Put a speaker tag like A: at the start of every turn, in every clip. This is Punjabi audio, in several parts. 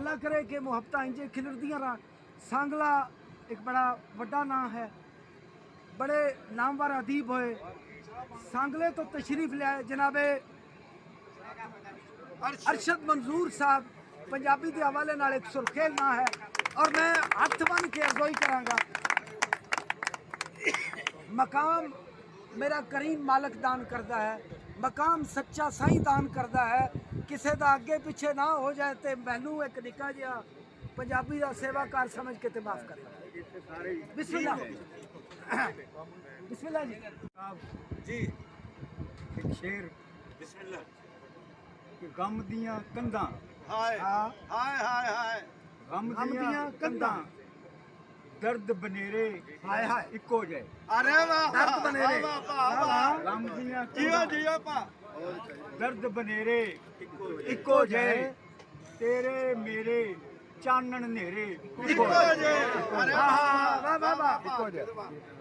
A: अल्लाह करे कि मुहब्बत इंजे खिलरदियां रह। सांगला एक बड़ा वड्डा नाम है, बड़े नामवर अदीब होए। सांगले तो तशरीफ लिया जनाबे अरशद मंजूर साहब, पंजाबी के हवाले नाल एक सुरखेल ना है। और मैं हथ बन के अरज़ोई करांगा, मकाम मेरा करीम मालक दान करता है, मकाम सच्चा साईं दान करता है। किसी का अगे पिछे ना हो जाए तो मैनू एक निक्का जिहा पंजाबी का सेवाकार समझ के ते माफ करे। बिस्मिल्लाह बिस्मिल्लाह
B: जी
C: एक शेर
B: बिस्मिल्लाह।
C: कि गम दियां कंधां,
B: हाय
A: हाँ।
B: हाय हाय हाय
C: गम
A: गम
C: दियां
A: दियां
C: कंधां, दर्द बनेरे
A: हाय हाय
C: इक्को जे।
B: अरे वाह
A: दर्द बनेरे।
B: वाह वाह वाह
C: गम दियां
B: जियो
C: कंधां,
B: जियो पा
C: दर्द बनेरे इक्को जे। तेरे मेरे चानन नेरे
B: इको जे। अरे
A: वाह
B: वाह
A: वाह वाह वाह।
C: इक्को जे।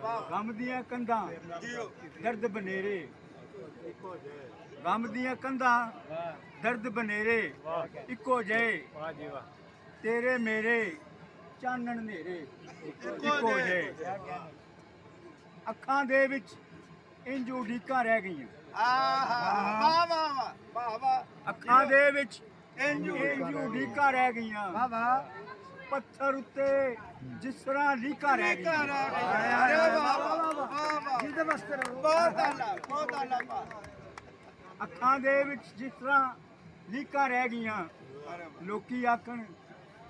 B: वाह
C: गम दियां कंधां,
B: जियो
C: दर्द बनेरे, गम दियां कंधां, दर्द बनेरे इक्को जे। तेरे मेरे चानन नेरे इक्को जे। ਅੱਖਾਂ ਦੇ ਵਿੱਚ ਇੰਜ ਉਡੀਕਾਂ ਰਹਿ ਗਈਆਂ,
B: ਆਹਾ ਵਾਹ ਵਾਹ ਵਾਹ ਵਾਹ
C: ਅੱਖਾਂ ਦੇ ਵਿੱਚ
B: ਇੰਜ
C: ਇੰਜ ਉਡੀਕਾਂ ਰਹਿ ਗਈਆਂ।
A: वाह वाह।
C: ਪੱਥਰ ਉੱਤੇ ਜਿਸ ਤਰ੍ਹਾਂ ਲੀਕਾਂ ਰਹਿ
B: ਅਰੇ
C: ਗਈਆਂ।
B: ਵਾਹ ਵਾਹ ਵਾਹ ਵਾਹ
A: जिंदे बसते रहो।
B: ਬਹੁਤ ਆਲਾ ਪਾ
C: ਅੱਖਾਂ ਦੇ ਵਿੱਚ ਜਿਸ ਤਰ੍ਹਾਂ ਲੀਕਾਂ ਰਹਿ ਗਈਆਂ। ਲੋਕੀ ਆਖਣ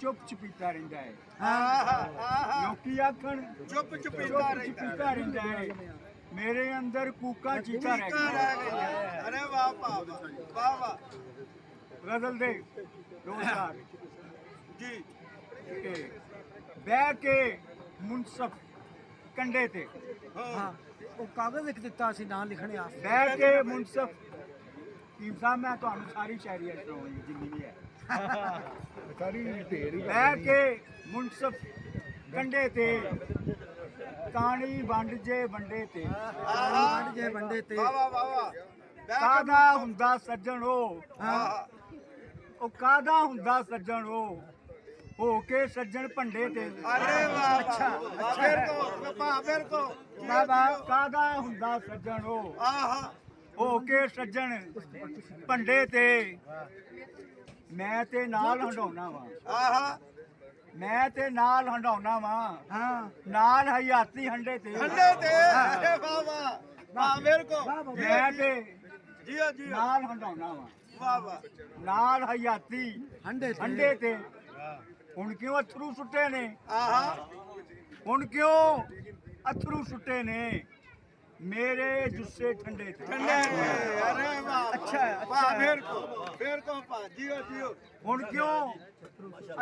C: ਚੁੱਪ ਚਪੀਤਾ ਰਹਿੰਦਾ ਹੈ,
B: ਆਹਾ ਆਹਾ
C: ਲੋਕੀ ਆਖਣ
B: ਚੁੱਪ ਚੁਪੀਤਾ
C: ਚੁੱਪ
B: ਰਹਿੰਦਾ
C: ਚਪੀਤਾ ਰਹਿੰਦਾ ਹੈ। ਮੇਰੇ ਅੰਦਰ ਕੂਕਾਂ ਚੀਕਾਂ ਰਹਿ
B: ਰਹਿ
C: ਗਈਆਂ।
B: ਗਈਆਂ। ਅਰੇ ਵਾਹ ਵਾਹ ਵਾਹ ਵਾਹ
C: ਗਜ਼ਲ ਦੇ ਦੋ ਚਾਰ
B: ਜੀ
C: ਕਿ ਬਹਿ ਕੇ ਮੁਨਸਫ ਕੰਡੇ ਤੇ,
A: हाँ वो कागज लिख दिता सी नाम लिखने आ।
C: ਬਹਿ ਕੇ ਮੁਨਸਫ कीम साहब मैं ਤੁਹਾਨੂੰ ਸਾਰੀ ਸ਼ਾਇਰੀ ਸੁਣਾਉਣੀ ਜਿੰਨੀ ਵੀ ਹੈ। ਬਹਿ ਕੇ ਮੁਨਸਫ ਕੰਡੇ ਤੇ, ਕਾਣੀ ਵੰਡ ਜੇ ਵੰਡੇ ਤੇ।
A: वंड जे वंडे ते।
B: ਵਾਹ ਵਾਹ ਵਾਹ ਵਾਹ
C: ਕਾਹਦਾ ਹੁੰਦਾ ਸੱਜਣ ਉਹ,
B: ਆਹਾ
C: ਉਹ ਕਾਹਦਾ ਹੁੰਦਾ ਸੱਜਣ ਉਹ, ਹੋ ਕੇ ਸੱਜਣ ਭੰਡੇ ਤੇ।
B: अरे वाह अच्छा मेरे को
A: वाह वाह।
C: ਕਾਹਦਾ ਹੁੰਦਾ ਸੱਜਣ ਉਹ,
B: आहा
C: ਹੋ ਕੇ ਸੱਜਣ ਭੰਡੇ ਤੇ। ਮੈਂ ਤੇ ਨਾਲ ਹੰਡਾਉਣਾ ਵਾਂ,
B: आहा
C: ਮੈਂ ਤੇ ਨਾਲ ਹੰਡਾਉਣਾ ਵਾਂ,
A: हाँ
C: ਨਾਲ ਹਯਾਤੀ ਹੰਡੇ ਤੇ।
B: ठंडे थे अरे वाह वाह वाह मेरे को
A: वाह वाह।
C: ਮੈਂ ਤੇ
B: जियो जियो
C: ਨਾਲ ਹੰਡਾਉਣਾ ਵਾਂ,
B: वाह वाह
C: ਨਾਲ ਹਯਾਤੀ
A: हंडे ते।
C: ਹੰਡੇ ਤੇ। ਹੁਣ ਕਿਉਂ ਅਥਰੂ ਸੁੱਟੇ ਨੇ,
B: आहा
C: ਹੁਣ ਕਿਉਂ ਅਥਰੂ ਸੁੱਟੇ ਨੇ, ਮੇਰੇ ਜੁੱਸੇ ਠੰਡੇ ਤੇ।
B: ठंडे थे अरे वाह
A: अच्छा है,
B: वाह मेरे को पा जियो जियो
C: ਹੁਣ ਕਿਉਂ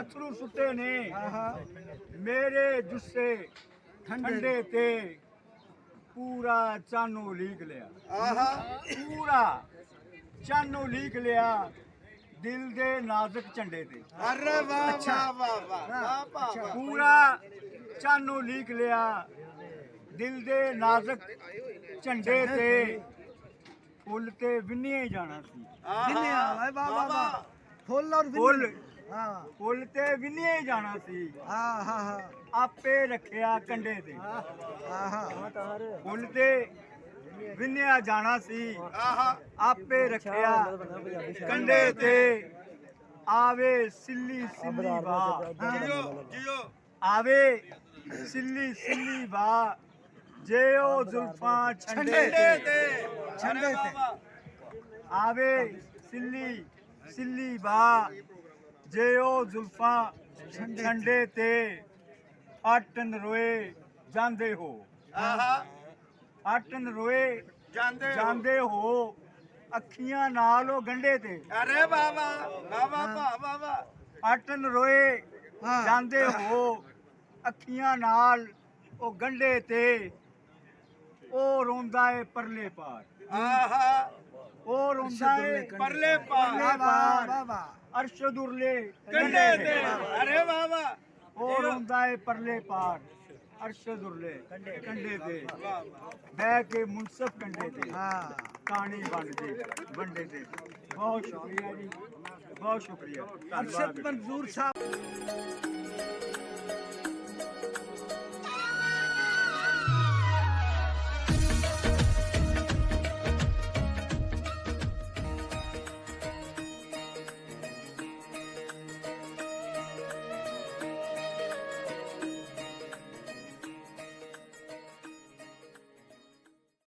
C: ਅਥਰੂ ਸੁੱਟੇ ਨੇ, ਮੇਰੇ ਜੁੱਸੇ ਠੰਡੇ ਤੇ। ਪੂਰਾ ਚਾਨੋ ਲੀਕ ਲਿਆ,
B: आहा
C: ਪੂਰਾ ਚਾਨੋ ਲੀਕ ਲਿਆ, ਦਿਲ ਦੇ ਨਾਜ਼ੁਕ ਝੰਡੇ ਤੇ।
B: अरे वाह वाह वाह वाह वाह वाह
C: ਪੂਰਾ ਚਾਨੋ ਲੀਕ ਲਿਆ, ਦਿਲ ਦੇ ਨਾਜ਼ੁਕ ਝੰਡੇ ਤੇ। ਫੁੱਲ ਤੇ ਵਿੰਨਿਆ ਹੀ ਜਾਣਾ ਸੀ,
A: किन्ने आ वाह वाह वाह वाह। फुल और
C: फुल।
A: विन्नी। हाँ
C: ਫੁੱਲ ਤੇ ਵਿੰਨਿਆ ਹੀ ਜਾਣਾ ਸੀ,
A: हाँ हाँ हाँ
C: ਆਪੇ ਰੱਖਿਆ ਕੰਡੇ ਤੇ।
A: हाँ हाँ।
C: ਫੁੱਲ ਤੇ ਵਿੰਨਿਆ ਜਾਣਾ ਸੀ,
B: आहा
C: ਆਪੇ ਰੱਖਿਆ ਕੰਡੇ ਤੇ। ਆਵੇ ਸਿੱਲੀ ਸਿੱਲੀ ਵਾਹ,
B: जियो जियो
C: ਆਵੇ ਸਿੱਲੀ ਸਿੱਲੀ ਵਾਹ, ਜੇ ਉਹ ਜ਼ੁਲਫਾਂ ਛੰਡੇ
B: ठंडे
C: ਤੇ।
B: थे
A: ठंडे थे।
C: ਆਵੇ ਸਿੱਲੀ ਸਿੱਲੀ ਵਾਹ, ਜੇ ਉਹ ਜ਼ੁਲਫਾਂ ਛੰਡੇ ਤੇ। ਅਟਨ ਰੋਏ ਜਾਂਦੇ ਹੋ,
B: आहा
C: ਅਟਨ ਰੋਏ
B: जानदे हो
C: ਜਾਂਦੇ ਹੋ, ਅੱਖੀਆਂ ਨਾਲ ਉਹ ਗੰਢੇ ਤੇ।
B: अरे वाह वाह वाह वाह वाह वाह वाह
C: ਅਟਨ ਰੋਏ
A: हाँ।
C: ਜਾਂਦੇ ਹੋ, ਅੱਖੀਆਂ ਨਾਲ ਉਹ ਗੰਢੇ ਤੇ। ਉਹ ਰੋਂਦਾ ਏ ਪਰਲੇ ਪਾਰ,
B: आहा
C: ਉਹ ਰੋਂਦਾ ਏ
B: परले पा
A: वाह वाह वाह वाह।
C: ਅਰਸ਼ ਦੁਰਲੇ
B: कंडे थे अरे वाह वाह
C: ਉਹ ਰੋਂਦਾ ਏ ਪਰਲੇ ਪਾਰ, ਅਰਸ਼ ਦੁਰਲੇ ਕੰਡੇ ਤੇ। ਬਹਿ ਕੇ ਮੁਨਸਫ ਕੰਡੇ ਤੇ,
A: हाँ
C: ਕਾਣੀ ਵੰਡੇ ਤੇ। ਬਹੁਤ ਸ਼ੁਕਰੀਆ ਜੀ। ਬਹੁਤ ਸ਼ੁਕਰੀਆ
A: ਅਰਸ਼ਦ ਮਨਜ਼ੂਰ ਸਾਹਿਬ